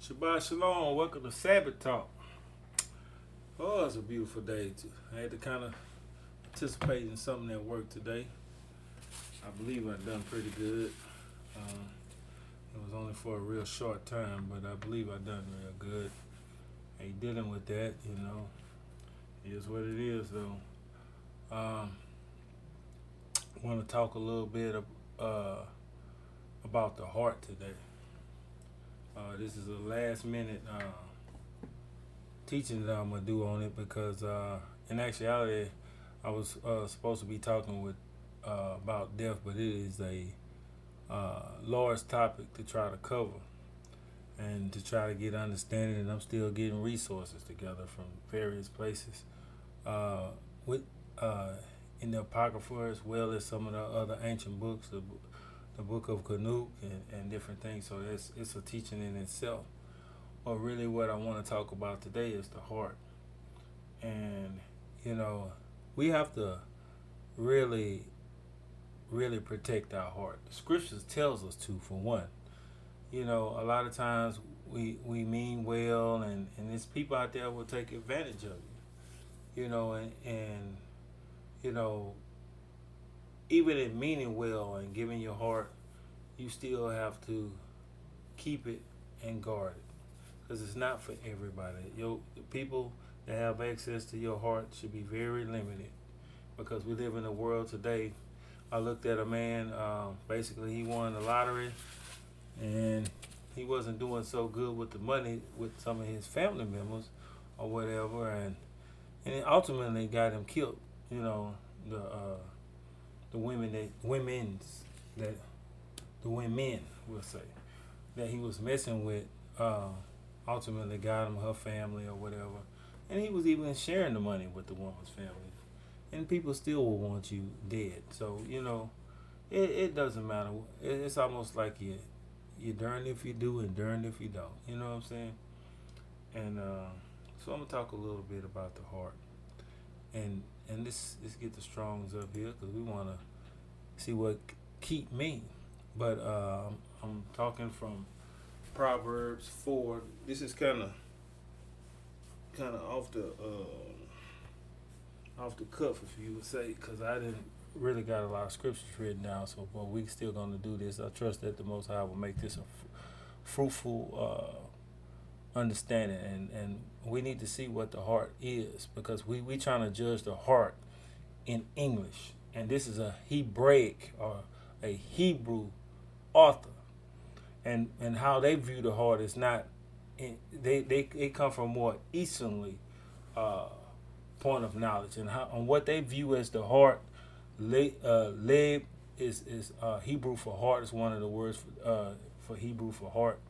Shabbat Shalom. Welcome to Sabbath Talk. Oh, it's a beautiful day. I had to kind of participate in something at work today. I believe I've done pretty good. It was only for a real short time, but I believe I've done real good. Ain't dealing with that, It is what it is, though. Want to talk a little bit about the heart today. This is a last minute teaching that I'm going to do on it because in actuality I was supposed to be talking with about death, but it is a large topic to try to cover and to try to get understanding, and I'm still getting resources together from various places with in the Apocrypha, as well as some of the other ancient books, the book of Canute and different things. So it's a teaching in itself. But really what I want to talk about today is the heart. And, we have to really, really protect our heart. The scriptures tells us to, for one. A lot of times we mean well, and there's people out there will take advantage of you. And even in meaning well and giving your heart, you still have to keep it and guard it, because it's not for everybody. The people that have access to your heart should be very limited, because we live in a world today. I looked at a man, basically he won the lottery, and he wasn't doing so good with the money with some of his family members or whatever, and it ultimately got him killed. The women will say that he was messing with ultimately got him her family or whatever, and he was even sharing the money with the woman's family, and people still will want you dead. So it doesn't matter. It's almost like you're darned if you do and darned if you don't. You know what I'm saying? And so I'm gonna talk a little bit about the heart, and let's get the Strongs up here, because we want to see what keep me. But I'm talking from Proverbs 4. This is kind of off the cuff, if you would say, because I didn't really got a lot of scriptures written down. So, but we still gonna do this. I trust that the Most High will make this a fruitful understanding, and we need to see what the heart is, because we trying to judge the heart in English, and this is a Hebraic or a Hebrew author, and how they view the heart is not they come from more easternly point of knowledge, and what they view as the heart. Leb is Hebrew for heart. Is one of the words for Hebrew for heart,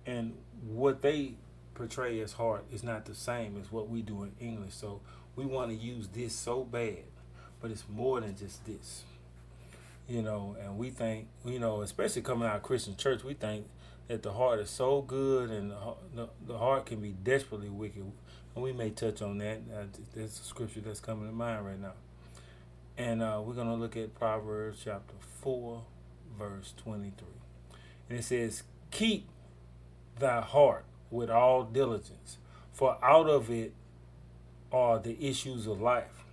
and what they portray as heart is not the same as what we do in English. So we want to use this so bad, but it's more than just this. And we think, especially coming out of Christian church, we think that the heart is so good, and the heart can be desperately wicked. And we may touch on that. There's a scripture that's coming to mind right now. And we're going to look at Proverbs chapter 4, verse 23. And it says, "Keep thy heart with all diligence, for out of it are the issues of life."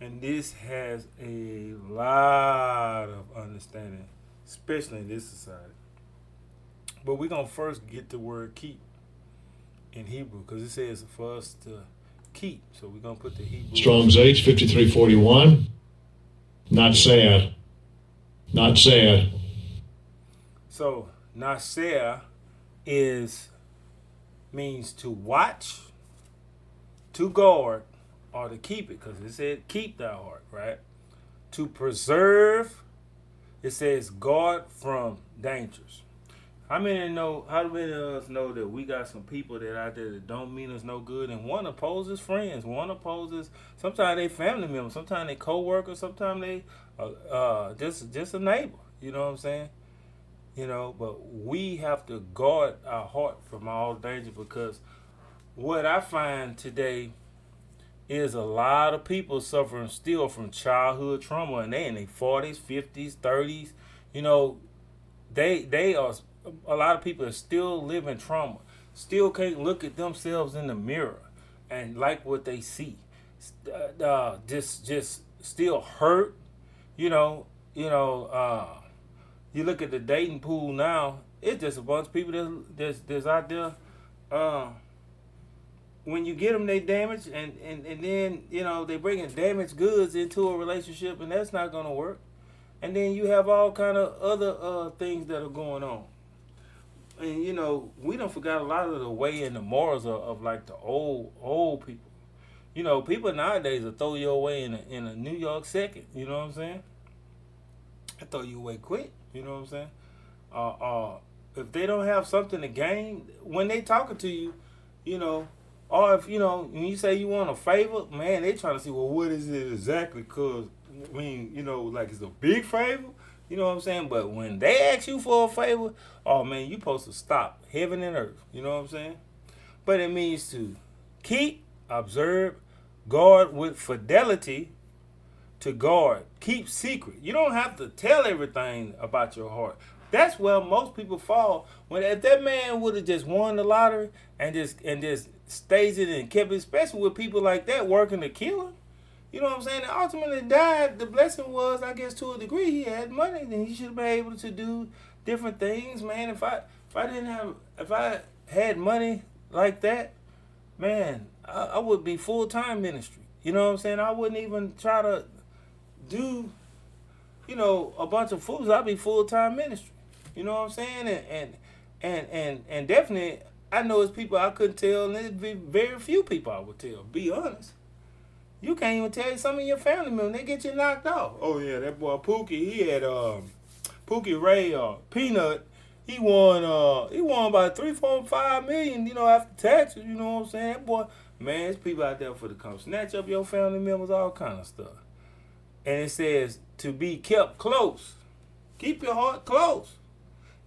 And this has a lot of understanding, especially in this society. But we're going to first get the word keep in Hebrew, because it says for us to keep. So we're going to put the Hebrew. Strong's H, 5341. Not sad. Not sad. So nasir means to watch, to guard, or to keep it, because it said keep thy heart, right? To preserve, it says guard from dangers. How many of us know that we got some people that out there that don't mean us no good, and one opposes friends, one opposes sometimes they family members, sometimes they co-workers, sometimes they just a neighbor. You know what I'm saying? But we have to guard our heart from all danger, because what I find today is a lot of people suffering still from childhood trauma, and they in their 40s, 50s, 30s. They are a lot of people are still living trauma, still can't look at themselves in the mirror and like what they see. Just still hurt. You know, you know. You look at the dating pool now. It's just a bunch of people that's out there. Uh, when you get them, they damage, and then they bringing damaged goods into a relationship, and that's not gonna work. And then you have all kind of other things that are going on. And we don't forgot a lot of the way and the morals of like the old people. People nowadays will throw you away in a New York second. You know what I'm saying? I throw you away quick. You know what I'm saying? If they don't have something to gain when they talking to you, or if when you say you want a favor, man, they trying to see, well, what is it exactly? Cause like it's a big favor. You know what I'm saying? But when they ask you for a favor, oh man, you supposed to stop heaven and earth. You know what I'm saying? But it means to keep, observe, guard with fidelity, to guard, keep secret. You don't have to tell everything about your heart. That's where most people fall. If that man would have just won the lottery and just staged it and kept it, especially with people like that working to kill him. You know what I'm saying? And ultimately died. The blessing was, I guess, to a degree, he had money. Then he should have been able to do different things, man. If I had money like that, man, I would be full-time ministry. You know what I'm saying? I wouldn't even try to do, a bunch of fools. I'd be full-time ministry. You know what I'm saying? And definitely, I know it's people I couldn't tell, and there'd be very few people I would tell. Be honest. You can't even tell some of your family members. They get you knocked off. Oh yeah, that boy Pookie, he had Pookie Ray Peanut. He won about 3.5 million. After taxes. You know what I'm saying? That boy, man, there's people out there for to come snatch up your family members, all kind of stuff. And it says to be kept close. Keep your heart close.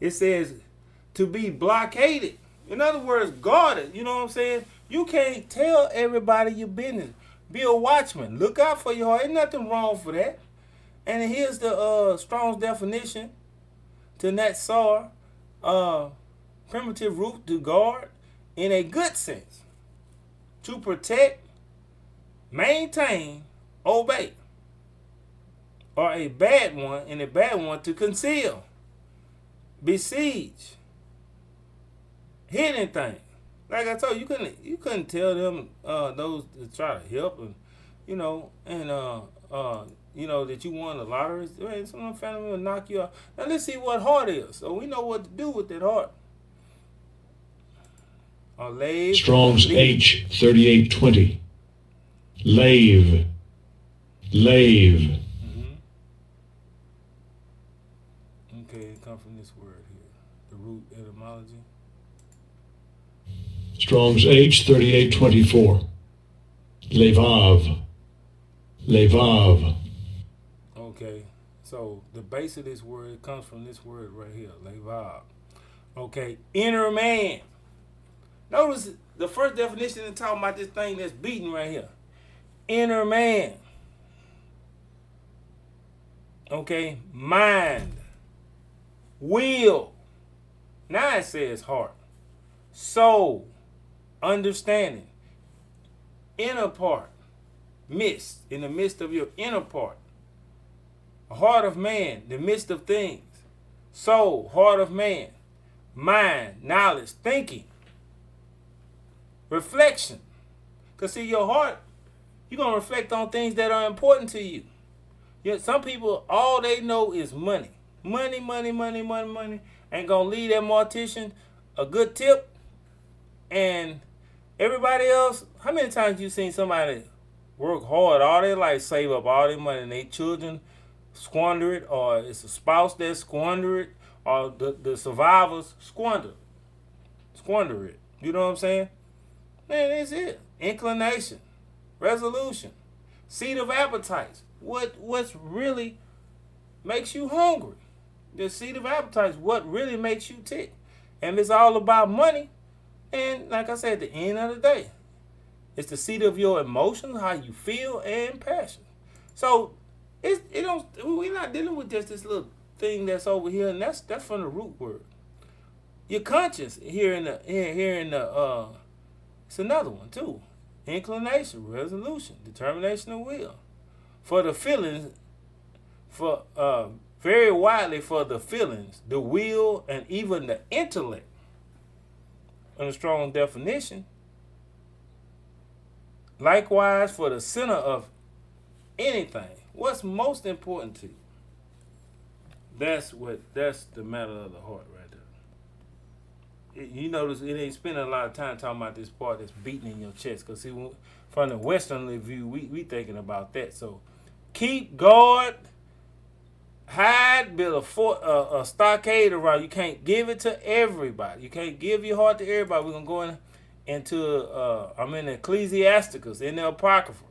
It says to be blockaded. In other words, guarded. You know what I'm saying? You can't tell everybody your business. Be a watchman. Look out for your heart. Ain't nothing wrong for that. And here's the Strong's definition to Natsar. Primitive root, to guard in a good sense. To protect, maintain, obey. Or a bad one, and a bad one to conceal. Besiege. Hidden thing. Like I told you, you couldn't tell them those to try to help and that you won the lottery. Man, some family will knock you out. Now let's see what heart is, so we know what to do with that heart. Strong's H3820. Lave. Mm-hmm. Okay, it comes from this word here, the root etymology. Strong's H3824. Levav. Okay, so the base of this word comes from this word right here, levav. Okay, inner man. Notice the first definition is talking about this thing that's beating right here. Inner man. Okay, mind. Will. Now it says heart. Soul. Understanding. Inner part. Midst. In the midst of your inner part. Heart of man. The midst of things. Soul. Heart of man. Mind. Knowledge. Thinking. Reflection. Because see, your heart, you're going to reflect on things that are important to you. Some people, all they know is money. Money. Ain't going to leave that mortician a good tip. And everybody else, how many times you seen somebody work hard all their life, save up all their money, and their children squander it, or it's a spouse that squander it, or the survivors squander it. You know what I'm saying? Man, that's it. Inclination, resolution, seat of appetites. What's really makes you hungry? The seat of appetites, what really makes you tick? And it's all about money. And like I said, at the end of the day, it's the seat of your emotions, how you feel, and passion. So we're not dealing with just this little thing that's over here, and that's from the root word. Your conscience here in the it's another one too. Inclination, resolution, determination of will. For the feelings, for very widely for the feelings, the will, and even the intellect. In a strong definition. Likewise, for the center of anything, what's most important to you? That's the matter of the heart right there. You notice it ain't spending a lot of time talking about this part that's beating in your chest. Because see, from the Western view, we thinking about that. So keep guard, hide, build a stockade around. You can't give it to everybody. You can't give your heart to everybody. We're going to go into I'm in Ecclesiasticus, in the Apocrypha.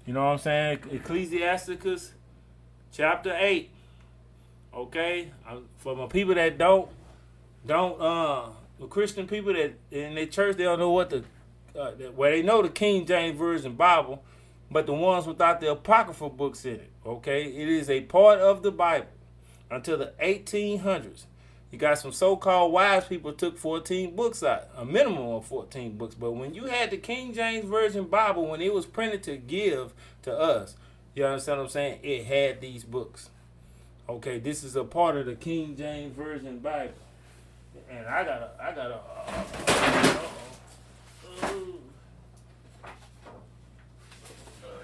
You know what I'm saying? Ecclesiasticus chapter 8. Okay? For my people that don't the Christian people that in their church, they don't know what well, they know the King James Version Bible, but the ones without the Apocryphal books in it. Okay? It is a part of the Bible until the 1800s. You got some so-called wise people took 14 books out, a minimum of 14 books. But when you had the King James Version Bible, when it was printed to give to us, you understand what I'm saying? It had these books. Okay, this is a part of the King James Version Bible. And I gotta,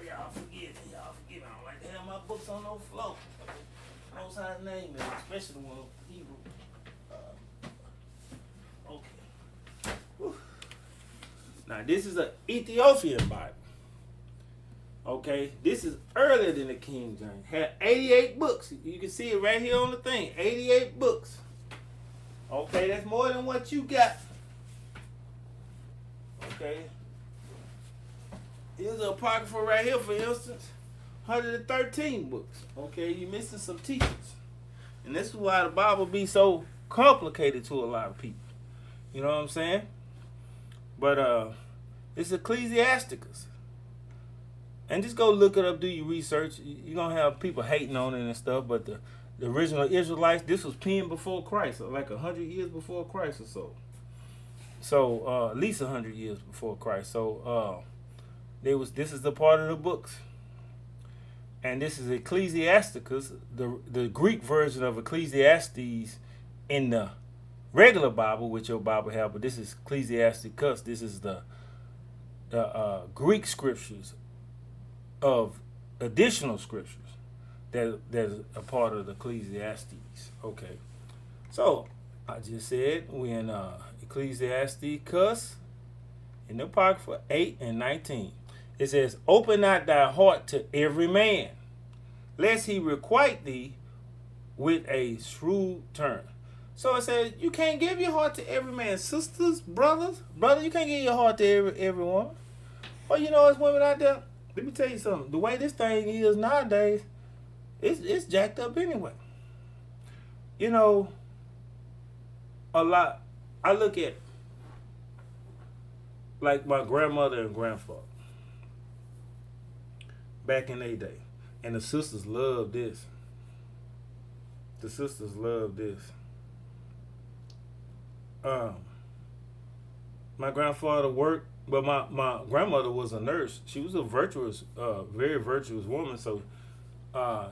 y'all forgive me. I don't like to have my books on no floor. Most High's name is, especially the one of Hebrew. Okay. Whew. Now this is an Ethiopian Bible. Okay, this is earlier than the King James. Had 88 books. You can see it right here on the thing. 88 books. Okay, that's more than what you got. Okay. Here's an Apocrypha right here, for instance. 113 books. Okay, you're missing some teachings. And this is why the Bible be so complicated to a lot of people. You know what I'm saying? But it's Ecclesiasticus. And just go look it up, do your research. You're going to have people hating on it and stuff, but the original Israelites, this was penned before Christ, like 100 years before Christ or so. So, at least 100 years before Christ. So, this is the part of the books. And this is Ecclesiasticus, the Greek version of Ecclesiastes in the regular Bible, which your Bible have, but this is Ecclesiasticus. This is the Greek scriptures of additional scriptures that's a part of the Ecclesiastes. Okay. So, I just said we're in Ecclesiasticus in the Apocrypha 8 and 19. It says, open not thy heart to every man, lest he requite thee with a shrewd turn. So it says, you can't give your heart to every man. Sisters, brothers, you can't give your heart to everyone. Well, you know, there's women out there. Let me tell you something. The way this thing is nowadays, it's jacked up anyway. You know, a lot. I look at like my grandmother and grandfather back in their day, and the sisters loved this. The sisters loved this. My grandfather worked, but my grandmother was a nurse. She was a virtuous, very virtuous woman. So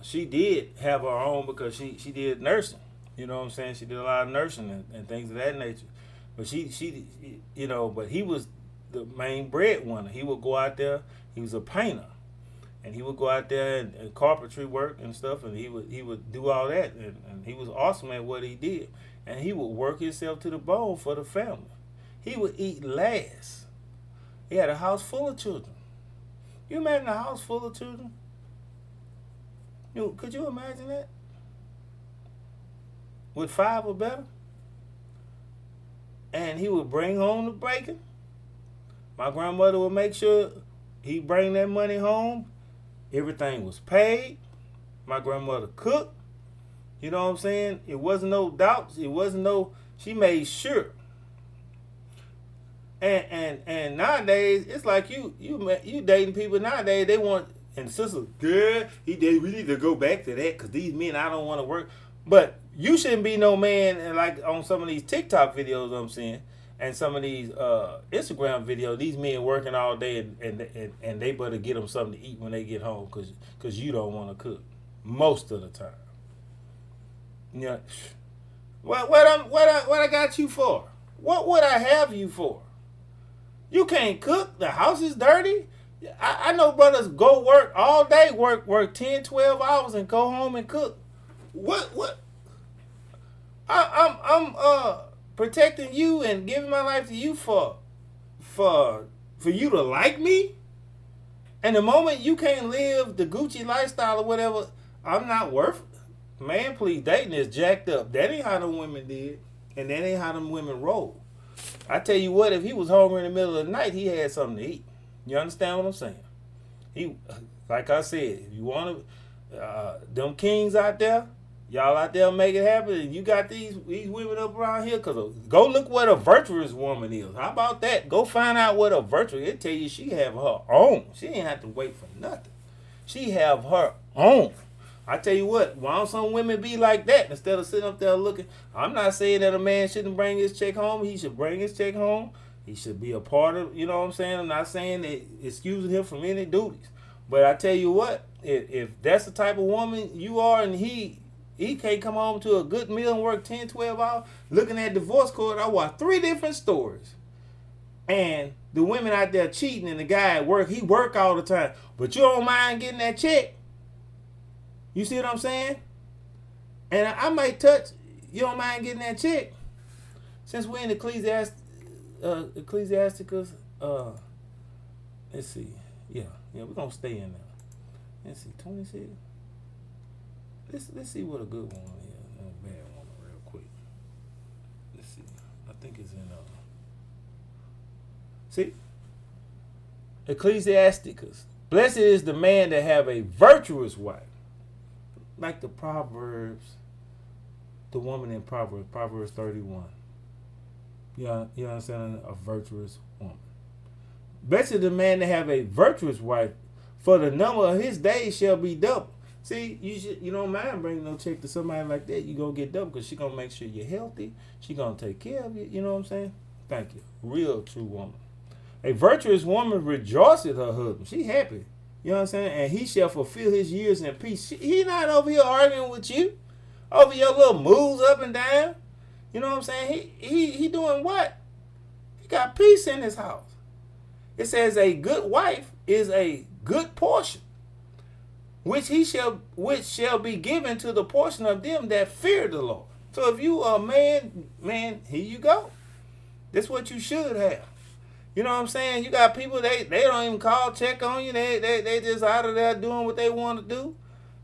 she did have her own because she did nursing. You know what I'm saying? She did a lot of nursing and things of that nature. But she you know, but he was the main breadwinner. He would go out there. He was a painter, and he would go out there and carpentry work and stuff. And he would do all that, and he was awesome at what he did. And he would work himself to the bone for the family. He would eat last. He had a house full of children. You imagine a house full of children? Could you imagine that? With 5 or better? And he would bring home the bacon. My grandmother would make sure he bring that money home. Everything was paid. My grandmother cooked. You know what I'm saying? It wasn't no doubts. It wasn't no. She made sure. And nowadays it's like you dating people nowadays. They want, and sisters, girl, we need to go back to that because these men, I don't want to work. But you shouldn't be no man, and like on some of these TikTok videos I'm seeing, and some of these Instagram videos, these men working all day, and they better get them something to eat when they get home, cause you don't want to cook most of the time. Yeah. What I got you for? What would I have you for? You can't cook. The house is dirty. I know brothers go work all day, work 10, 12 hours and go home and cook. What? I'm protecting you and giving my life to you for you to like me. And the moment you can't live the Gucci lifestyle or whatever, I'm not worth it. Man, please, dating is jacked up. That ain't how them women did. And that ain't how them women roll. I tell you what, if he was home in the middle of the night, he had something to eat. You understand what I'm saying? He, like I said, if you want to, them kings out there, y'all out there make it happen. And you got these women up around here, cause go look what a virtuous woman is. How about that? Go find out what a virtuous. It tell you she have her own. She ain't have to wait for nothing. She have her own. I tell you what, why don't some women be like that instead of sitting up there looking? I'm not saying that a man shouldn't bring his check home. He should bring his check home. He should be a part of, you know what I'm saying? I'm not saying that excusing him from any duties. But I tell you what, if that's the type of woman you are and he can't come home to a good meal and work 10, 12 hours, looking at divorce court, I watched 3 different stories. And the women out there cheating and the guy at work, he work all the time. But you don't mind getting that check. You see what I'm saying? And I might touch, you don't mind getting that check. Since we're in Ecclesiasticus, let's see. Yeah, we're going to stay in there. Let's see, 26. Let's see what a good woman is and a bad woman real quick. Let's see. I think it's in, see? Ecclesiasticus. Blessed is the man that have a virtuous wife. Like the Proverbs, the woman in Proverbs 31. You understand? A virtuous woman. Blessed is the man that have a virtuous wife, for the number of his days shall be double. See, you don't mind bringing no check to somebody like that. You gonna get double because she gonna make sure you're healthy. She gonna take care of you. You know what I'm saying? Thank you. Real true woman. A virtuous woman rejoiceth her husband. She happy. You know what I'm saying? And he shall fulfill his years in peace. He not over here arguing with you over your little moves up and down. You know what I'm saying? He doing what? He got peace in his house. It says a good wife is a good portion, which shall be given to the portion of them that fear the Lord. So if you are a man, here you go. That's what you should have. You know what I'm saying? You got people, they don't even call, check on you. They just out of there doing what they want to do.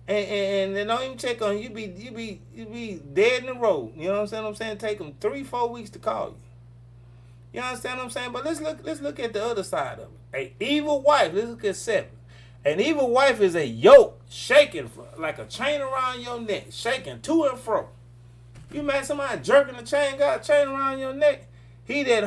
And they don't even check on you. You be dead in the road. You know what I'm saying? Take them 3-4 weeks to call you. You understand what I'm saying? But let's look at the other side of it. A evil wife, let's look at 7. An evil wife is a yoke shaking like a chain around your neck, shaking to and fro. You imagine somebody jerking the chain, got a chain around your neck. He that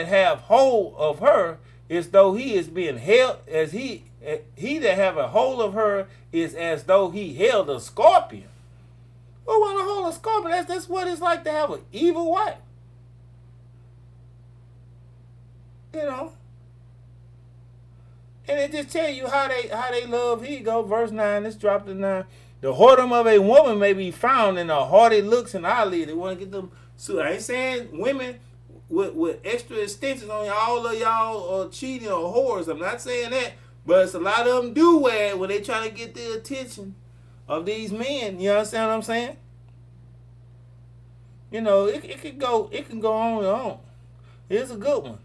have hold of her is though he is being held, as he that have a hold of her is as though he held a scorpion. Who want to hold a scorpion? That's what it's like to have an evil wife. You know. And it just tell you how they love. Here you go, verse 9. Let's drop to 9. The whoredom of a woman may be found in her haughty looks and eyelids. They want to get them. So I ain't saying women with extra extensions on all of y'all are cheating or whores. I'm not saying that, but it's a lot of them do wear it when they trying to get the attention of these men. You understand what I'm saying? You know, it can go on and on. Here's a good one.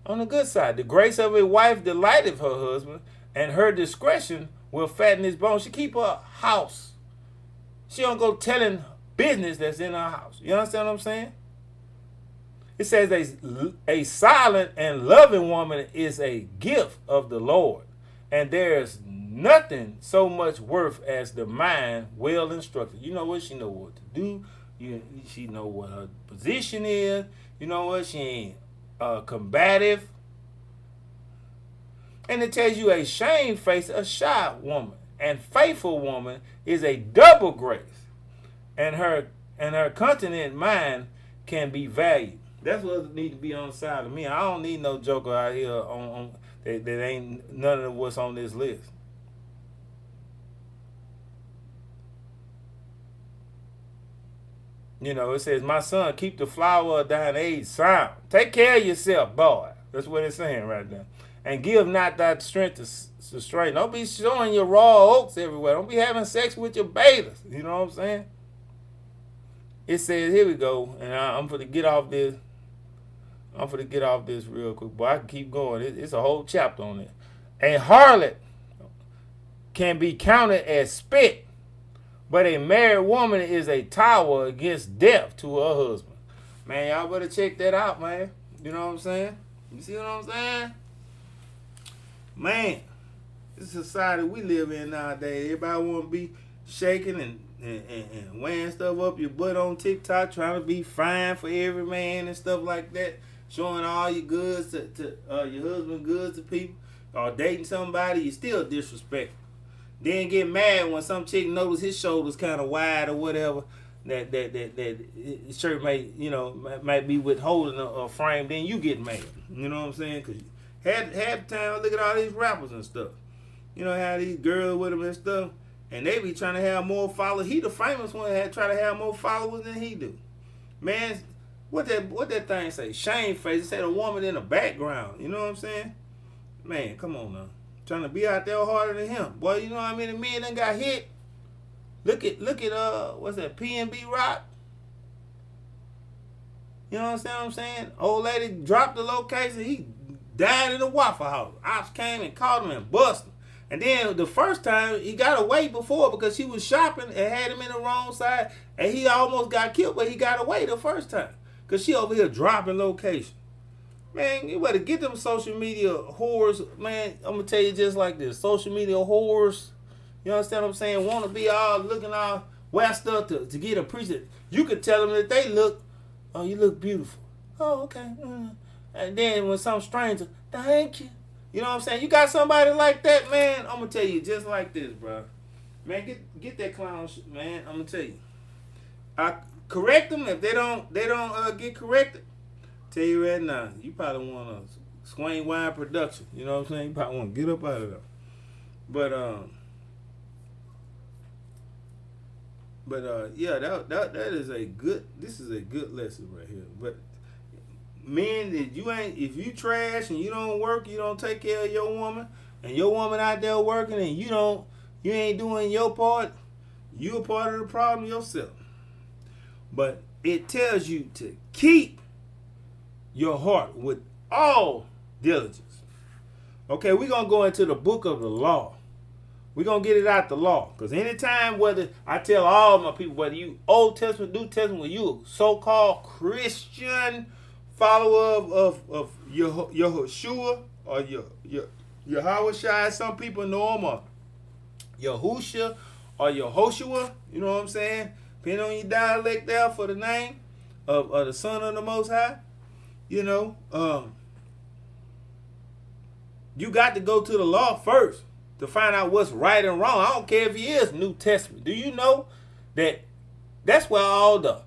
On the good side, the grace of a wife delighteth her husband, and her discretion will fatten his bones. She keep her house. She don't go telling business that's in her house. You understand what I'm saying? It says a silent and loving woman is a gift of the Lord, and there is nothing so much worth as the mind well instructed. You know what? She know what to do. She know what her position is. You know what? She ain't combative. And it tells you a shamefaced, a shy woman and faithful woman is a double grace, and her continent mind can be valued. That's what need to be on the side of me. I don't need no joker out here on that ain't none of what's on this list. You know, it says, my son, keep the flower of thine age sound. Take care of yourself, boy. That's what it's saying right now. And give not thy strength to strain. Don't be showing your raw oats everywhere. Don't be having sex with your bathers. You know what I'm saying? It says, here we go. And I'm going to get off this. I'm going to get off this real quick. Boy, I can keep going. It's a whole chapter on it. A harlot can be counted as spit, but a married woman is a tower against death to her husband. Man, y'all better check that out, man. You know what I'm saying? You see what I'm saying? Man, this society we live in nowadays. Everybody want to be shaking and wearing stuff up your butt on TikTok, trying to be fine for every man and stuff like that. Showing all your goods to your husband goods to people. Or dating somebody, you still disrespectful. Then get mad when some chick notice his shoulders kind of wide or whatever. That his shirt might be withholding a frame. Then you get mad. You know what I'm saying? Cause half the time, look at all these rappers and stuff. You know how these girls with them and stuff, and they be trying to have more followers. He the famous one that try to have more followers than he do. Man, what that thing say? Shame face. It said a woman in the background. You know what I'm saying? Man, come on now. Trying to be out there harder than him. Boy, you know how many men done got hit? Look at what's that, PNB Rock? You know what I'm saying? Old lady dropped the location, he died in the Waffle House. Ops came and caught him and busted him. And then the first time he got away before because she was shopping and had him in the wrong side, and he almost got killed, but he got away the first time. Cause she over here dropping location. Man, you better get them social media whores, man. I'm gonna tell you just like this. Social media whores, you understand what I'm saying? Want to be all looking all west up to get appreciated. You could tell them that they look, oh, you look beautiful. Oh, okay. And then when some stranger, thank you. You know what I'm saying? You got somebody like that, man. I'm gonna tell you just like this, bro. Man, get that clown shit, man. I'm gonna tell you. I correct them if they don't get corrected. Tell you right now, you probably want a Swain Wine production. You know what I'm saying? You probably want to get up out of there. But yeah, that is a good. This is a good lesson right here. But men, if you trash and you don't work, you don't take care of your woman, and your woman out there working, and you ain't doing your part, you a part of the problem yourself. But it tells you to keep your heart with all diligence. Okay, we're going to go into the book of the law. We're going to get it out the law. Because anytime, whether I tell all my people, whether you Old Testament, New Testament, whether you a so-called Christian follower of Yahushua or Yahushua, some people know him, or Yahusha or Yehoshua, you know what I'm saying? Depending on your dialect there for the name of the Son of the Most High. You know, you got to go to the law first to find out what's right and wrong. I don't care if he is New Testament. Do you know that that's where all the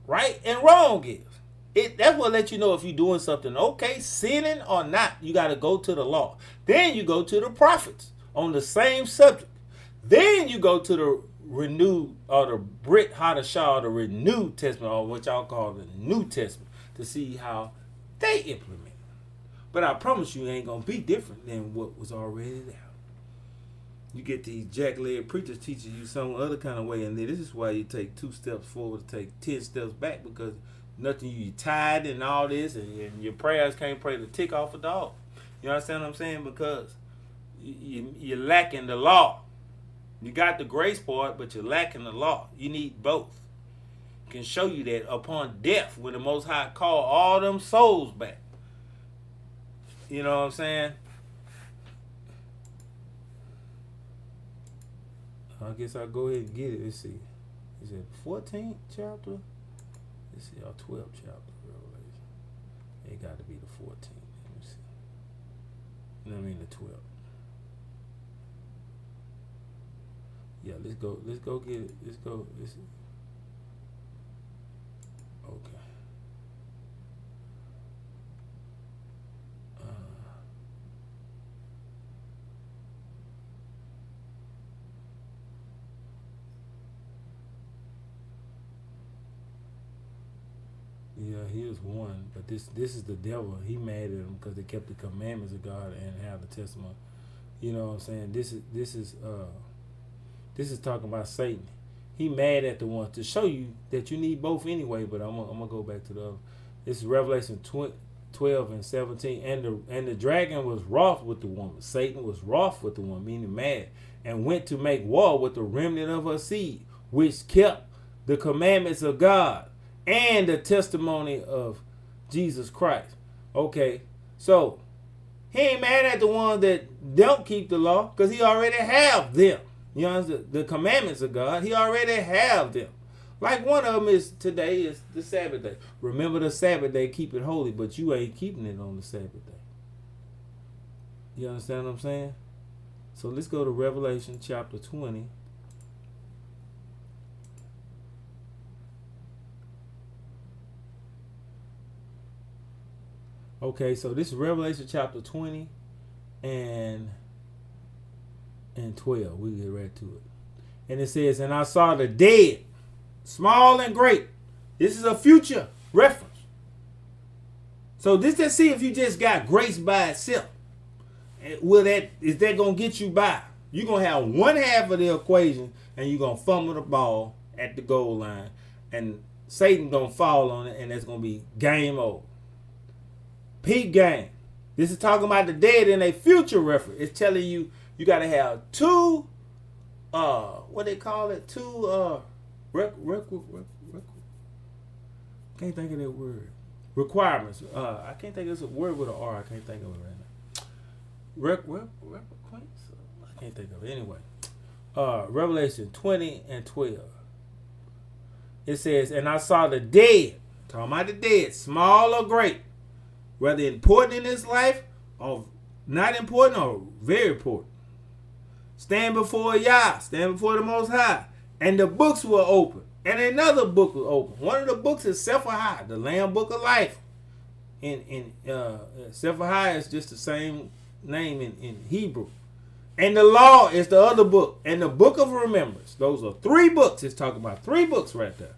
right and wrong is? That's what lets you know if you're doing something okay, sinning or not. You got to go to the law. Then you go to the prophets on the same subject. Then you go to the renewed or the Brit Hadashah, the renewed testament, or what y'all call the New Testament, to see how they implement it. But I promise you, it ain't gonna be different than what was already there. You get these jack-leg preachers teaching you some other kind of way, and then this is why you take 2 steps forward to take 10 steps back, because nothing, you tired and all this, and your prayers can't pray to tick off a dog. You understand what I'm saying? Because you're lacking the law. You got the grace part, but you're lacking the law. You need both. Can show you that upon death, when the Most High call all them souls back. You know what I'm saying? I guess I'll go ahead and get it. Let's see. Is it 14th chapter? Let's see, our 12th chapter of Revelation. It got to be the 14th. Let me see. I mean the 12th. let's go. Let's go get it. Let's go. Okay. Yeah, here's one, but this is the devil. He mad at them because they kept the commandments of God and have the testimony. You know what I'm saying? This is talking about Satan. He mad at the one to show you that you need both anyway. But I'm gonna go back to the other. This is Revelation 12 and 17. And the dragon was wroth with the woman. Satan was wroth with the woman, meaning mad, and went to make war with the remnant of her seed, which kept the commandments of God and the testimony of Jesus Christ. Okay, so he ain't mad at the ones that don't keep the law because he already have them. You know, the commandments of God, he already have them. Like one of them is today is the Sabbath day. Remember the Sabbath day, keep it holy, but you ain't keeping it on the Sabbath day. You understand what I'm saying? So let's go to Revelation chapter 20. Okay, so this is Revelation chapter 20 and 12. We get right to it. And it says, and I saw the dead, small and great. This is a future reference. So this to see if you just got grace by itself. Is that going to get you by? You're going to have one half of the equation and you're going to fumble the ball at the goal line. And Satan going to fall on it and that's going to be game over. Peak game. This is talking about the dead in a future reference. It's telling you you got to have two, what they call it? Two, can't think of that word. Requirements. I can't think of a word with an R. I can't think of it right now. I can't think of it. Anyway, Revelation 20 and 12. It says, and I saw the dead, talking about the dead, small or great, whether important in this life or not important or very important, stand before Yah, stand before the Most High. And the books were open. And another book was open. One of the books is Sephirah, the Lamb Book of Life. Sephirah is just the same name in Hebrew. And the law is the other book. And the book of remembrance. Those are three books. It's talking about three books right there.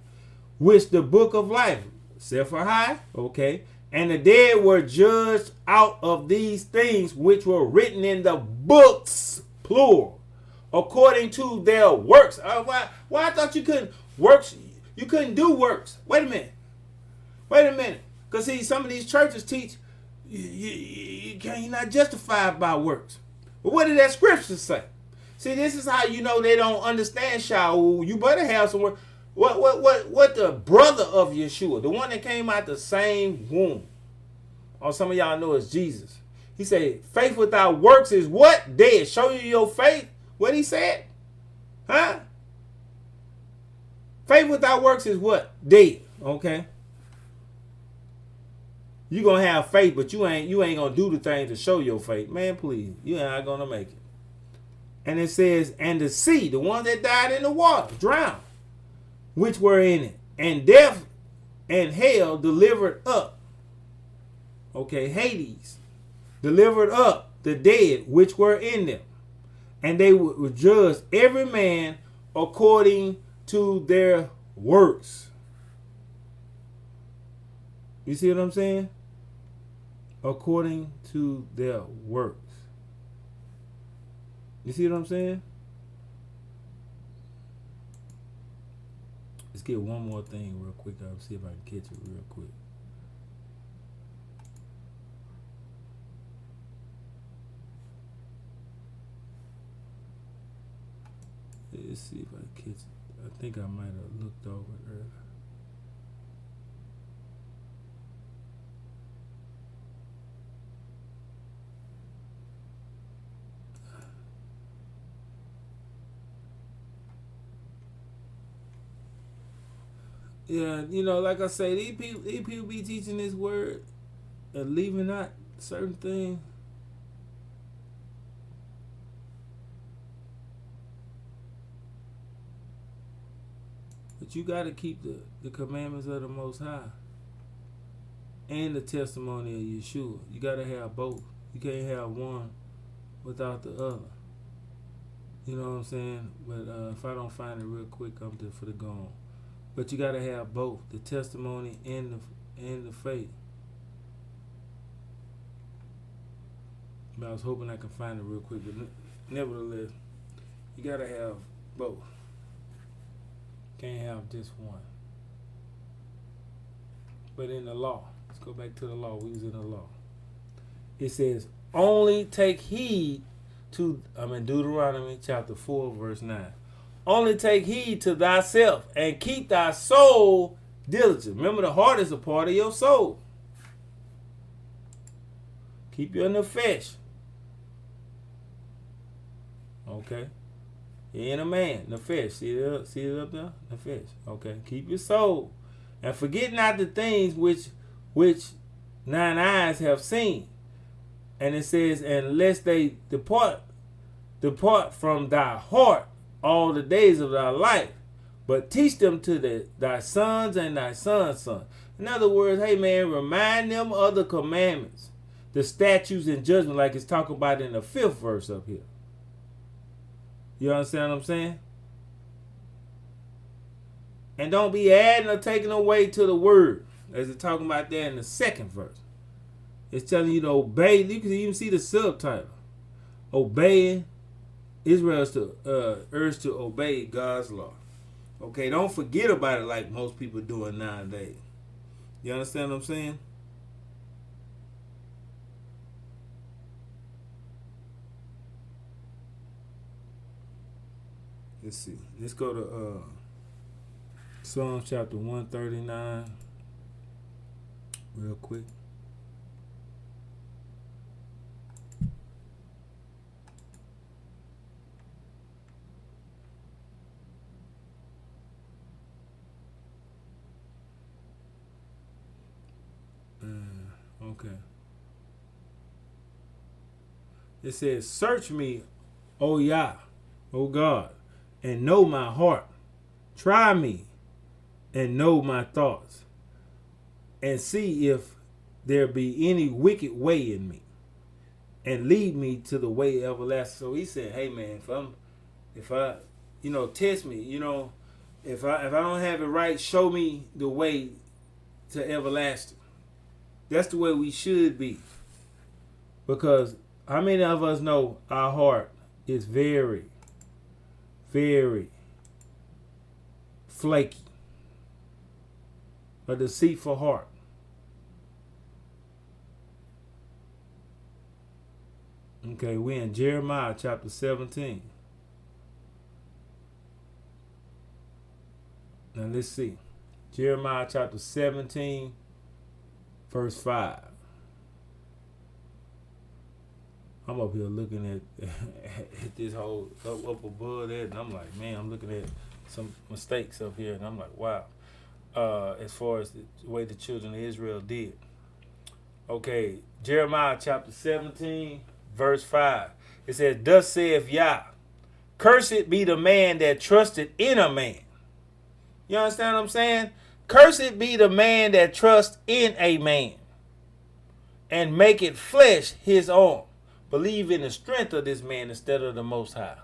Which the book of life, Sephirah, okay. And the dead were judged out of these things which were written in the books, plural, according to their works. Why I thought you couldn't works? You couldn't do works. Wait a minute. Because see, some of these churches teach you're not justified by works. But what did that scripture say? See, this is how you know they don't understand Shaul. You better have some work. What the brother of Yeshua, the one that came out the same womb, or some of y'all know it's Jesus. He said, faith without works is what? Dead. Show you your faith. What he said? Huh? Faith without works is what? Dead. Okay. You gonna have faith, but you ain't gonna do the thing to show your faith. Man, please. You ain't not gonna make it. And it says, and the sea, the one that died in the water, drowned, which were in it, and death and hell delivered up. Okay, Hades delivered up the dead which were in them, and they were judged every man according to their works. You see what I'm saying? According to their works. You see what I'm saying? Let's get one more thing real quick. I'll see if I can catch it real quick. Let's see if I can catch it. I think I might have looked over it earlier. Yeah, you know, like I say, these people be teaching this word and leaving out certain things. But you got to keep the commandments of the Most High and the testimony of Yeshua. You got to have both. You can't have one without the other. You know what I'm saying? But if I don't find it real quick, I'm just for the gone. But you got to have both, the testimony and the faith. But I was hoping I could find it real quick. But nevertheless, you got to have both. Can't have just one. But in the law, let's go back to the law. We was in the law. It says, only take heed to, Deuteronomy chapter 4, verse 9. Only take heed to thyself and keep thy soul diligent. Remember, the heart is a part of your soul. Keep your nefesh. Okay. You're in a man, nefesh. See it up there? Nefesh. Okay. Keep your soul. And forget not the things which thine eyes have seen. And it says, and lest they depart from thy heart all the days of thy life, but teach them to thy sons and thy sons' sons. In other words, hey man, remind them of the commandments, the statutes and judgment, like it's talking about in the 5th verse up here. You understand what I'm saying? And don't be adding or taking away to the word, as it's talking about there in the 2nd verse. It's telling you to obey. You can even see the subtitle. Obeying. Israel's urge to obey God's law. Okay, don't forget about it like most people doing nowadays. You understand what I'm saying? Let's see. Let's go to Psalms chapter 139 real quick. Okay. It says, search me, O Yah, O God, and know my heart. Try me and know my thoughts, and see if there be any wicked way in me, and lead me to the way everlasting. So he said, hey man, if I test me, if I don't have it right, show me the way to everlasting. That's the way we should be. Because how many of us know our heart is very, very flaky? A deceitful heart. Okay, we're in Jeremiah chapter 17. Now let's see. Jeremiah chapter 17. Verse 5. I'm up here looking at this whole up above that, and I'm like, man, I'm looking at some mistakes up here, and I'm like, wow. As far as the way the children of Israel did. Okay, Jeremiah chapter 17, verse 5. It says, thus saith Yah, cursed be the man that trusted in a man. You understand what I'm saying? Cursed be the man that trusts in a man, and make it flesh his own. Believe in the strength of this man instead of the Most High,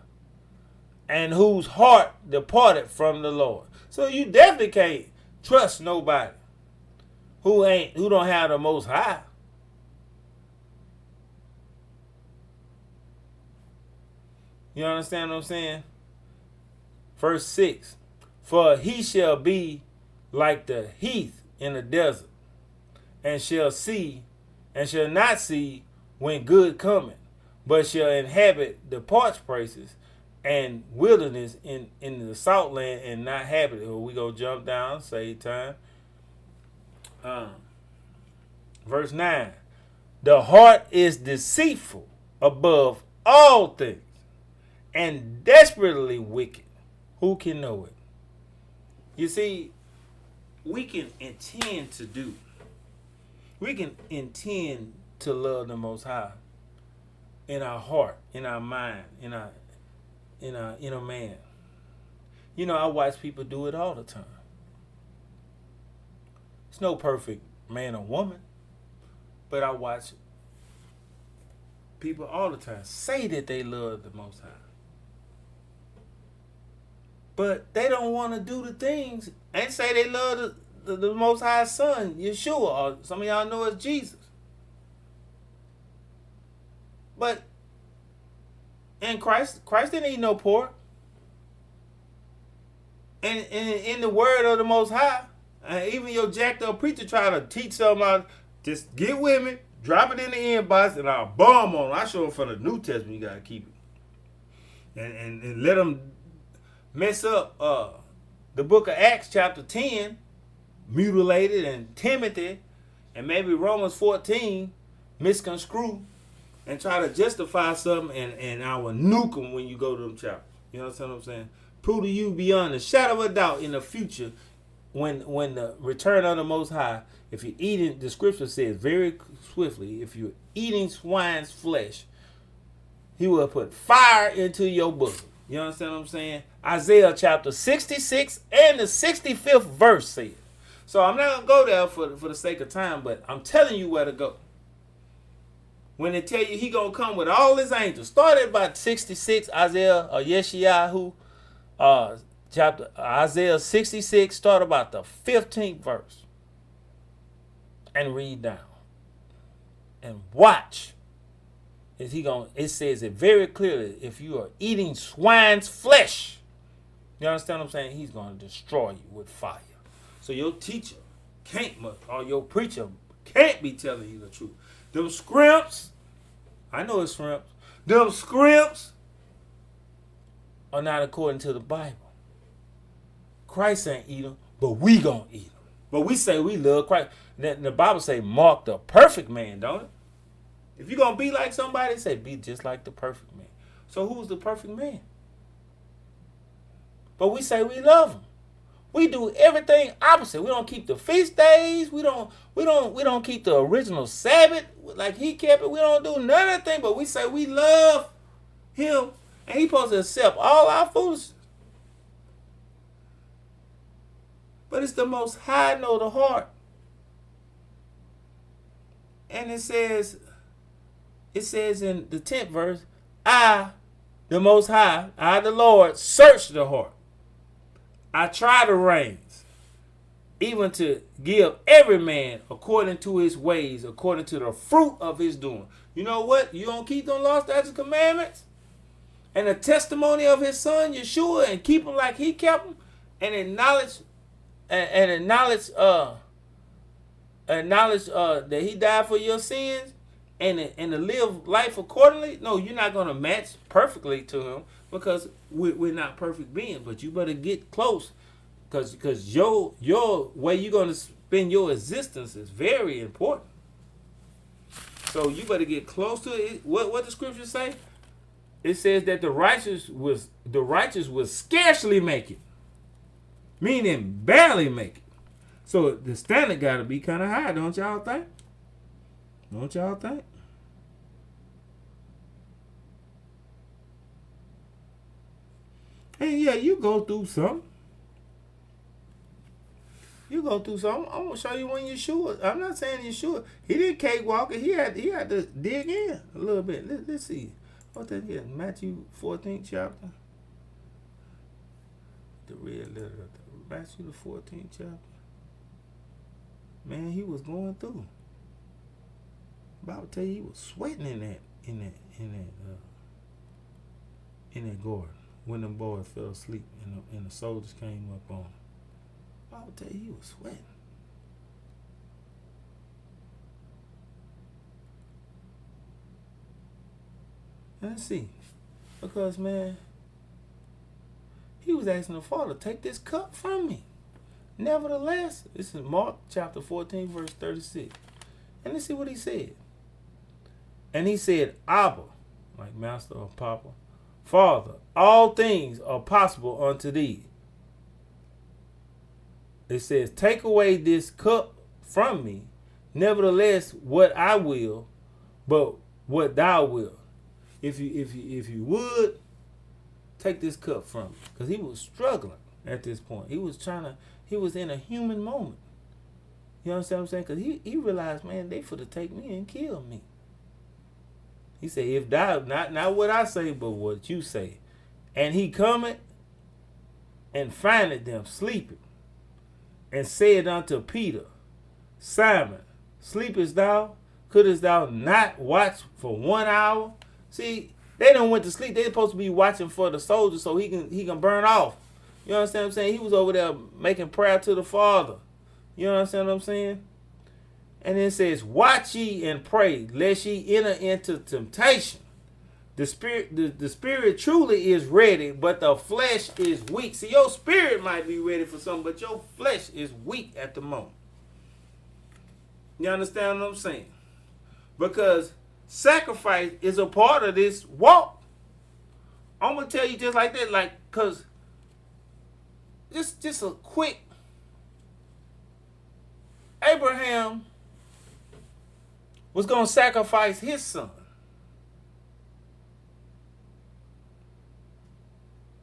and whose heart departed from the Lord. So you definitely can't trust nobody who don't have the Most High. You understand what I'm saying? Verse 6. For he shall be like the heath in the desert, and shall not see when good cometh, but shall inhabit the parched places and wilderness in the salt land, and not habit it. We go jump down, save time. Verse 9. The heart is deceitful above all things, and desperately wicked. Who can know it? You see, we can intend to love the Most High in our heart, in our mind, in our inner man. I watch people do it all the time. There's no perfect man or woman. But I watch people all the time say that they love the Most High. But they don't want to do the things and say they love the Most High Son, Yeshua, or some of y'all know it's Jesus. But in Christ didn't eat no pork. And in the word of the Most High, even your jacked up preacher try to teach something out, just get with me, drop it in the inbox, and I'll bomb on. I show it from the New Testament. You gotta keep it, and let them mess up the book of Acts chapter 10, mutilated, and Timothy, and maybe Romans 14, misconstrue, and try to justify something, and I will nuke them when you go to them chapters. You know what I'm saying? Prove to you beyond a shadow of a doubt in the future, when the return of the Most High, if you're eating, the scripture says very swiftly, if you're eating swine's flesh, he will put fire into your bosom. You understand what I'm saying? Isaiah chapter 66 and the 65th verse says. So I'm not going to go there for the sake of time, but I'm telling you where to go. When they tell you he going to come with all his angels, start at about 66, Isaiah or Yeshayahu, chapter Isaiah 66, start about the 15th verse and read down and watch. It says it very clearly, if you are eating swine's flesh, you understand what I'm saying, he's going to destroy you with fire. So your teacher can't, or your preacher can't be telling you the truth. Them scrimps, I know it's scrimps, them scrimps are not according to the Bible. Christ ain't eat them, but we gonna eat them. But we say we love Christ. The Bible say mark the perfect man, don't it? If you're gonna be like somebody, say be just like the perfect man. So who's the perfect man? But we say we love him. We do everything opposite. We don't keep the feast days. We don't keep the original Sabbath like he kept it. We don't do none of the thing, but we say we love him. And he's supposed to accept all our foolishness. But it's the Most High know the heart. And it says in the 10th verse, I, the Most High, I, the Lord, search the heart. I try the reins, even to give every man according to his ways, according to the fruit of his doing. You know what? You don't keep them laws, statutes, commandments, and the testimony of his son Yeshua, and keep them like he kept them, and acknowledge that he died for your sins, and to live life accordingly. No, you're not gonna match perfectly to him, because we're not perfect beings. But you better get close, because your way you're gonna spend your existence is very important. So you better get close to it. What the scriptures say? It says that the righteous will scarcely make it, meaning barely make it. So the standard got to be kind of high, don't y'all think? Don't y'all think? And yeah, you go through something. I'm gonna show you when Yeshua. I'm not saying Yeshua. He didn't cakewalk it. He had to dig in a little bit. Let's see. What's that here? Matthew 14th chapter. The red letter. Matthew the 14th chapter. Man, he was going through. The Bible tell you he was sweating in that garden when them boys fell asleep and the soldiers came up on him. The Bible tell you he was sweating. Let's see. Because, man, he was asking the Father, take this cup from me. Nevertheless, this is Mark chapter 14, verse 36. And let's see what he said. And he said, Abba, like Master or Papa, Father, all things are possible unto thee. It says, take away this cup from me. Nevertheless, what I will, but what thou wilt. If you would, take this cup from me. Because he was struggling at this point. He was in a human moment. You understand what I'm saying? Because he realized, man, they finna take me and kill me. He said, if thou, not what I say, but what you say. And he cometh and findeth them sleeping, and said unto Peter, Simon, sleepest thou? Couldst thou not watch for 1 hour? See, they done went to sleep. They supposed to be watching for the soldier so he can burn off. You understand what I'm saying? He was over there making prayer to the Father. You understand what I'm saying? And it says, watch ye and pray, lest ye enter into temptation. The spirit truly is ready, but the flesh is weak. See, your spirit might be ready for something, but your flesh is weak at the moment. You understand what I'm saying? Because sacrifice is a part of this walk. I'm going to tell you just like that, like, because just a quick, Abraham was going to sacrifice his son.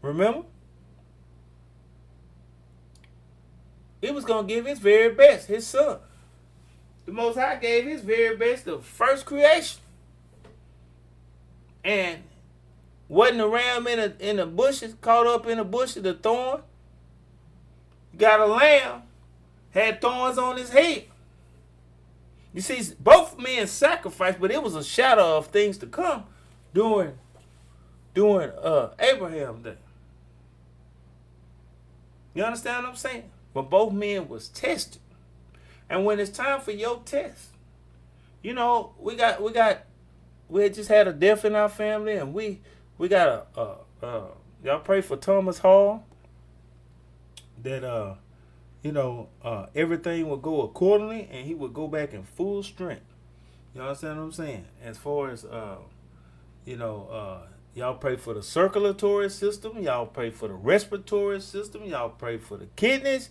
Remember? He was going to give his very best, his son. The Most High gave his very best, the first creation. And wasn't a ram in the bushes, caught up in the bush of the thorn? Got a lamb, had thorns on his head. You see, both men sacrificed, but it was a shadow of things to come during Abraham's day. You understand what I'm saying? But both men was tested. And when it's time for your test, you know, we had just had a death in our family, and we got y'all pray for Thomas Hall that everything would go accordingly and he would go back in full strength. You understand what I'm saying? As far as y'all pray for the circulatory system, y'all pray for the respiratory system, y'all pray for the kidneys,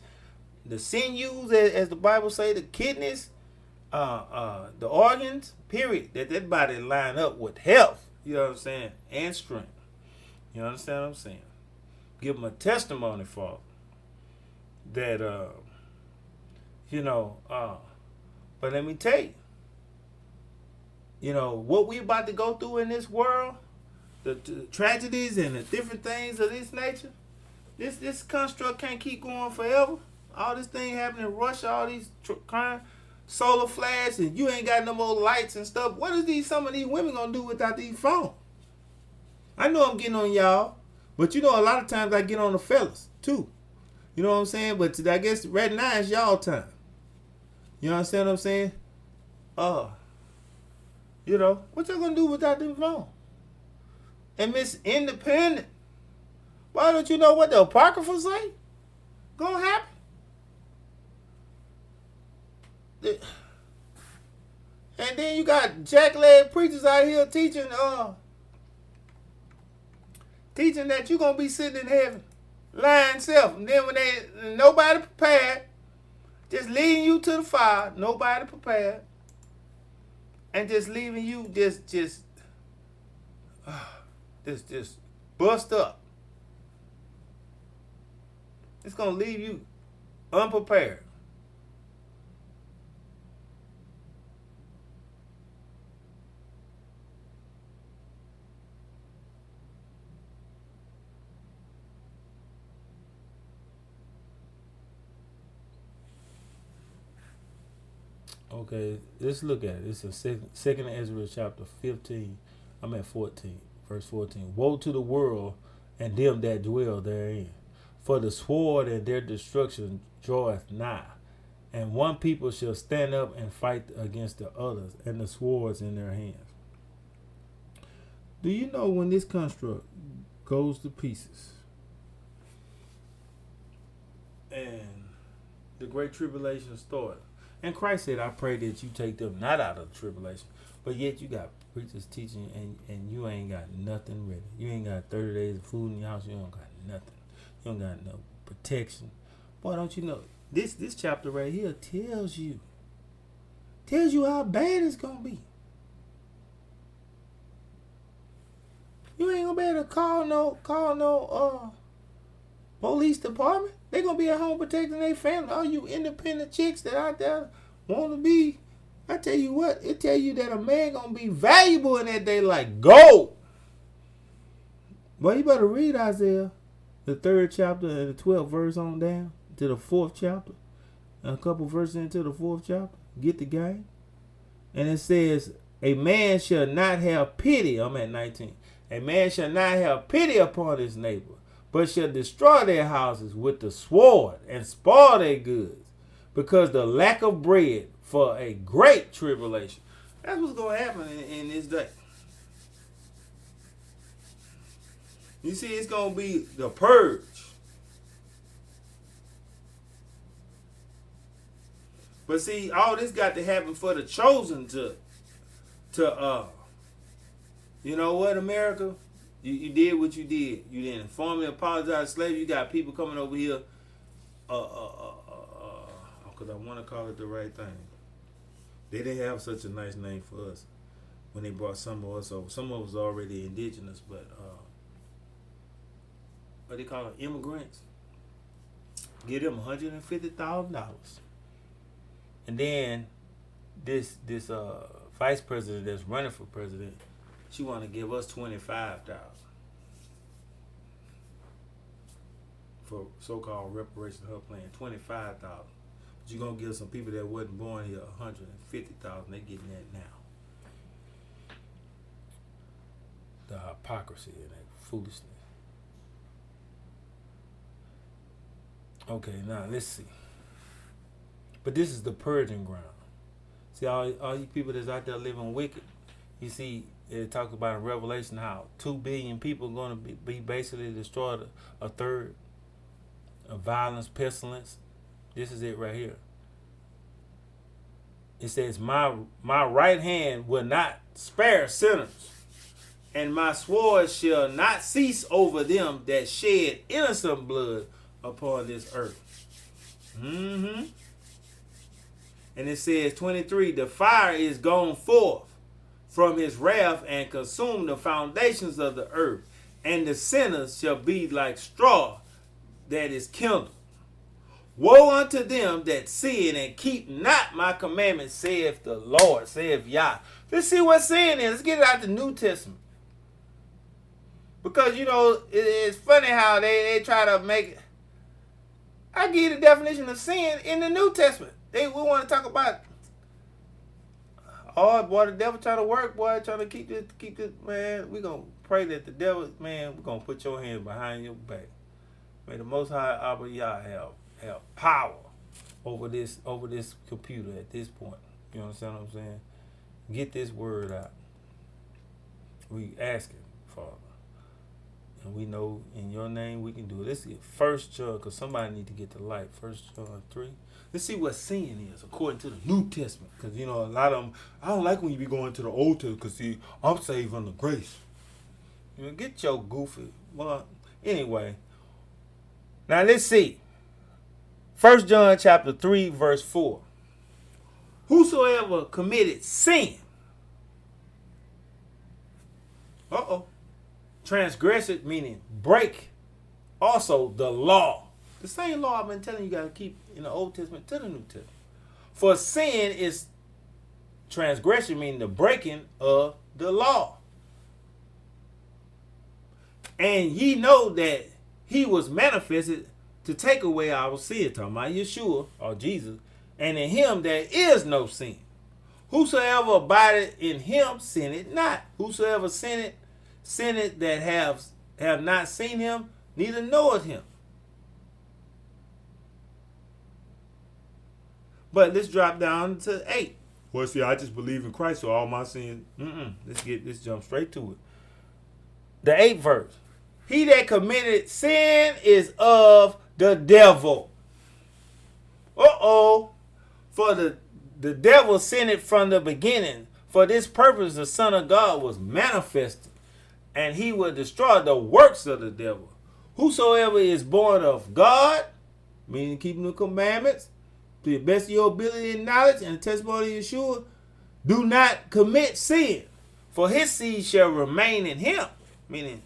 the sinews, as the Bible say, the kidneys, the organs, period, that body line up with health, you know what I'm saying, and strength. You understand what I'm saying? Give them a testimony, Father, that, but let me tell you, what we about to go through in this world, the tragedies and the different things of this nature, this construct can't keep going forever. All this thing happening in Russia, all these crime, solar flash, and you ain't got no more lights and stuff. What is some of these women gonna do without these phones? I know I'm getting on y'all, but a lot of times I get on the fellas too. You know what I'm saying? But I guess right now it's y'all time. You understand what I'm saying? What y'all gonna do without them phones? And Miss Independent, why don't you know what the Apocrypha say? Gonna happen? And then you got jackleg preachers out here teaching that you're gonna be sitting in heaven, lying self. And then when nobody prepared, just leading you to the fire, nobody prepared, and just leaving you just bust up. It's gonna leave you unprepared. Okay, let's look at it. It's a second Ezra chapter 15. I'm at 14, verse 14. Woe to the world and them that dwell therein, for the sword and their destruction draweth nigh. And one people shall stand up and fight against the others, and the swords in their hands. Do you know when this construct goes to pieces and the great tribulation starts? And Christ said, I pray that you take them not out of the tribulation. But yet you got preachers teaching and you ain't got nothing ready. You ain't got 30 days of food in your house. You don't got nothing. You don't got no protection. Boy, don't you know? This chapter right here tells you how bad it's going to be. You ain't going to be able to call no police department. They going to be at home protecting their family. All you independent chicks that out there Want to be? I tell you what, it tell you that a man gonna be valuable in that day like gold. Well, you better read Isaiah, the 3rd chapter and the 12th verse on down to the 4th chapter, and a couple verses into the 4th chapter. Get the game. And it says, a man shall not have pity. I'm at 19. A man shall not have pity upon his neighbor, but shall destroy their houses with the sword and spoil their goods, because the lack of bread for a great tribulation. That's what's going to happen in this day. You see, it's going to be the purge. But see, all this got to happen for the chosen to you know what, America? You did what you did. You didn't formally apologize to slavery. You got people coming over here, because I want to call it the right thing. They didn't have such a nice name for us when they brought some of us over. Some of us already indigenous, but what they call them, immigrants. Give them $150,000, and then this vice president that's running for president, she want to give us $25,000 for so-called reparation of her plan. $25,000, but you're gonna give some people that wasn't born here $150,000. They getting that now. The hypocrisy and that foolishness. Okay, now let's see. But this is the purging ground. See, all you people that's out there living wicked, you see, it talks about in Revelation how 2 billion people are going to be basically destroyed, a third of violence, pestilence. This is it right here. It says, my right hand will not spare sinners, and my sword shall not cease over them that shed innocent blood upon this earth. And it says 23, the fire is gone forth from his wrath and consume the foundations of the earth, and the sinners shall be like straw that is kindled. Woe unto them that sin and keep not my commandments, saith the Lord, saith Yah. Let's see what sin is. Let's get it out the New Testament. Because, you know, it's funny how they try to make it. I give you the definition of sin in the New Testament. We want to talk about, oh boy, the devil trying to work, boy, trying to keep this, man. We're going to pray that the devil, man, we're going to put your hands behind your back. May the Most High Abba Yah have power over this computer at this point. You understand what I'm saying? Get this word out. We asking, Father. And we know in your name we can do it. Let's get 1 John, because somebody need to get the light. 1 John 3. Let's see what sin is according to the New Testament. Because, you know, a lot of them, I don't like when you be going to the Old Testament because, see, I'm saved under grace. You know, get your goofy. Well, anyway. Now, let's see. 1 John chapter 3, verse 4. Whosoever committed sin. Transgressed, meaning break. Also, the law. The same law I've been telling you got to keep in the Old Testament to the New Testament. For sin is transgression, meaning the breaking of the law. And ye know that he was manifested to take away our sin. Talking about Yeshua or Jesus. And in him there is no sin. Whosoever abideth in him sinneth not. Whosoever sinneth that have not seen him, neither knoweth him. But let's drop down to 8. Well, see, I just believe in Christ, so all my sins. Let's jump straight to it. The 8th verse. He that committed sin is of the devil. For the devil sinned from the beginning. For this purpose the Son of God was manifested, and he will destroy the works of the devil. Whosoever is born of God, meaning keeping the commandments, to the best of your ability and knowledge, and the testimony of Yeshua, do not commit sin, for his seed shall remain in him. Meaning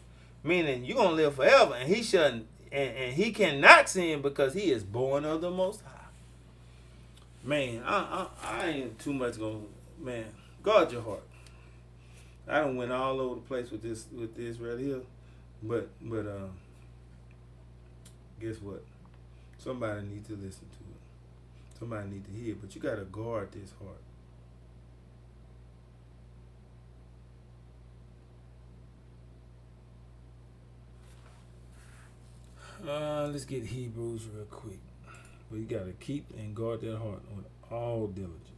you're gonna live forever, and he shall, and he cannot sin because he is born of the Most High. Man, I ain't too much gonna, man, guard your heart. I done went all over the place with this right here. But guess what? Somebody needs to listen to it. Somebody needs to hear it. But you gotta guard this heart. Let's get Hebrews real quick. Well, you gotta keep and guard that heart with all diligence.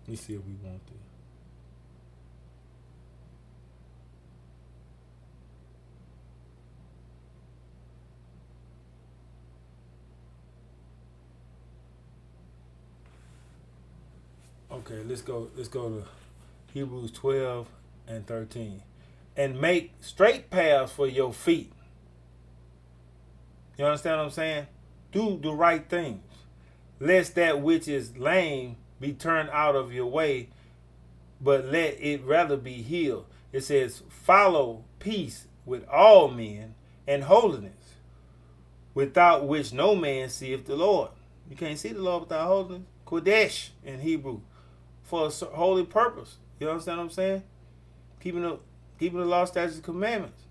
Let me see if we want to. Okay, let's go to Hebrews 12 and 13. And make straight paths for your feet. You understand what I'm saying? Do the right things. Lest that which is lame be turned out of your way, but let it rather be healed. It says, follow peace with all men and holiness, without which no man seeth the Lord. You can't see the Lord without holiness. Kodesh in Hebrew, for a holy purpose. You understand what I'm saying? Keeping the law, statutes, and commandments,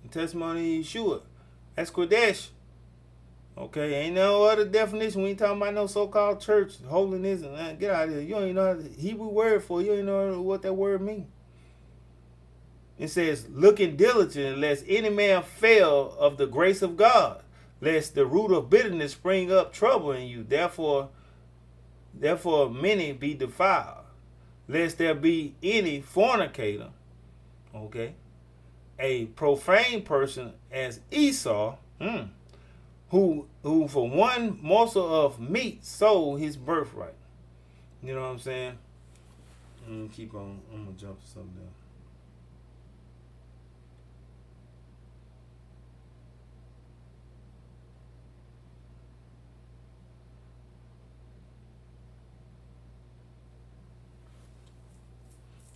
and testimony of Yeshua. That's Kodesh. Okay, ain't no other definition. We ain't talking about no so-called church, holiness, and get out of here. You don't even know the Hebrew word for it. You don't even know what that word means. It says, looking diligent, lest any man fail of the grace of God, lest the root of bitterness spring up trouble in you. Therefore many be defiled, lest there be any fornicator, okay, a profane person as Esau, who for one morsel of meat sold his birthright. You know what I'm saying? Keep on. I'm gonna jump to something else.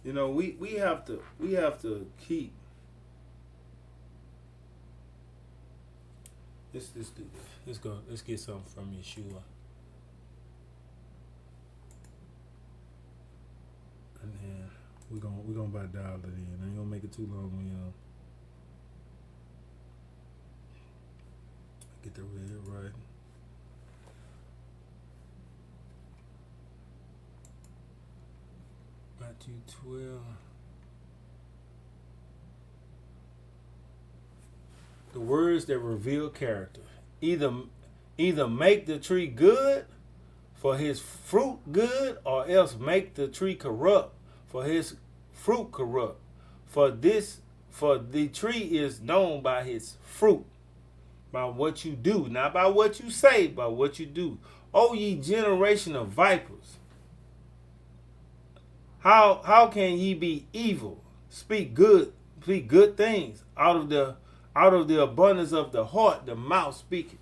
You know, we have to keep. Let's do this. Let's go. Let's get something from Yeshua. And then we're gonna about dial it in. I ain't gonna make it too long when y'all get the red right. Matthew 12. The words that reveal character. Either make the tree good, for his fruit good, or else make the tree corrupt, for his fruit corrupt. For the tree is known by his fruit. By what you do, not by what you say, by what you do. O ye generation of vipers, how can ye be evil? Speak good things. Out of the abundance of the heart, the mouth speaketh.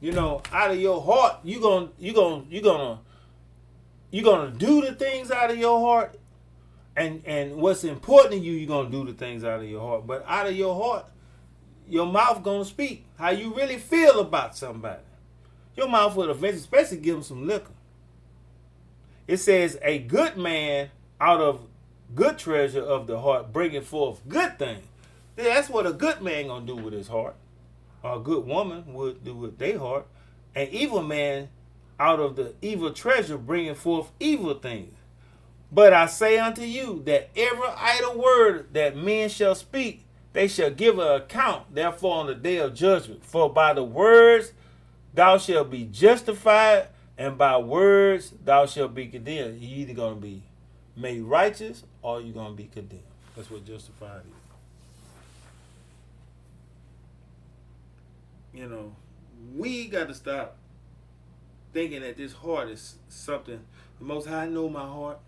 You know, out of your heart, you gonna do the things out of your heart, and what's important to you, you're gonna do the things out of your heart. But out of your heart, your mouth gonna speak how you really feel about somebody. Your mouth will eventually, especially give them some liquor. It says, a good man out of good treasure of the heart bringing forth good things. That's what a good man gonna do with his heart. Or a good woman would do with their heart. An evil man out of the evil treasure bringing forth evil things. But I say unto you that every idle word that men shall speak, they shall give an account, therefore, on the day of judgment. For by the words thou shalt be justified, and by words thou shalt be condemned. You're either going to be made righteous or you're going to be condemned. That's what justified is. You know, we got to stop thinking that this heart is something. The Most High know my heart.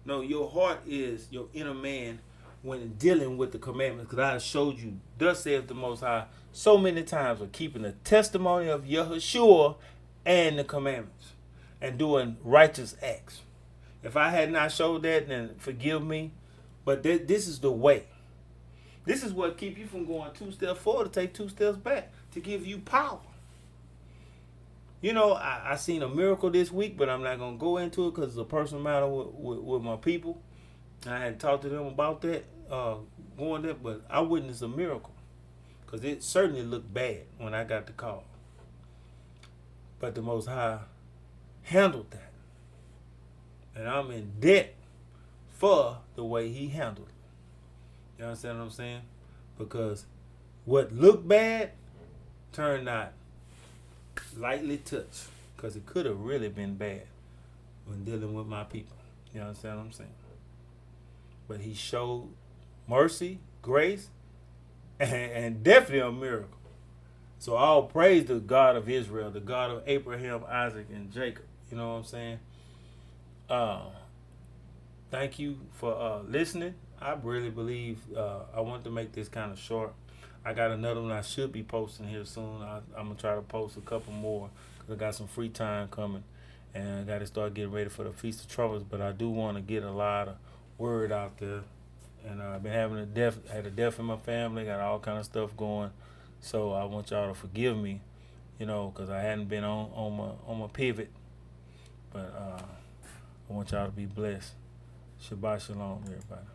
No, your heart is your inner man when dealing with the commandments. Because I showed you, thus saith the Most High, so many times of keeping the testimony of Yahushua and the commandments and doing righteous acts. If I had not showed that, then forgive me. But this is the way. This is what keep you from going 2 steps forward to take 2 steps back. to give you power. You know, I seen a miracle this week, but I'm not going to go into it because it's a personal matter with my people. I had talked to them about that, going there, but I witnessed a miracle because it certainly looked bad when I got the call. But the Most High handled that. And I'm in debt for the way he handled it. You understand what I'm saying? Because what looked bad turned out lightly touched, because it could have really been bad when dealing with my people. You understand what I'm saying? But he showed mercy, grace, and definitely a miracle. So all praise the God of Israel, the God of Abraham, Isaac, and Jacob. You know what I'm saying? Thank you for listening. I really believe I want to make this kind of short. I got another one I should be posting here soon. I'm going to try to post a couple more because I got some free time coming. And I got to start getting ready for the Feast of Trumpets. But I do want to get a lot of word out there. And I've been having had a death in my family, got all kind of stuff going. So I want y'all to forgive me, you know, because I hadn't been on my pivot. But I want y'all to be blessed. Shabbat shalom, everybody.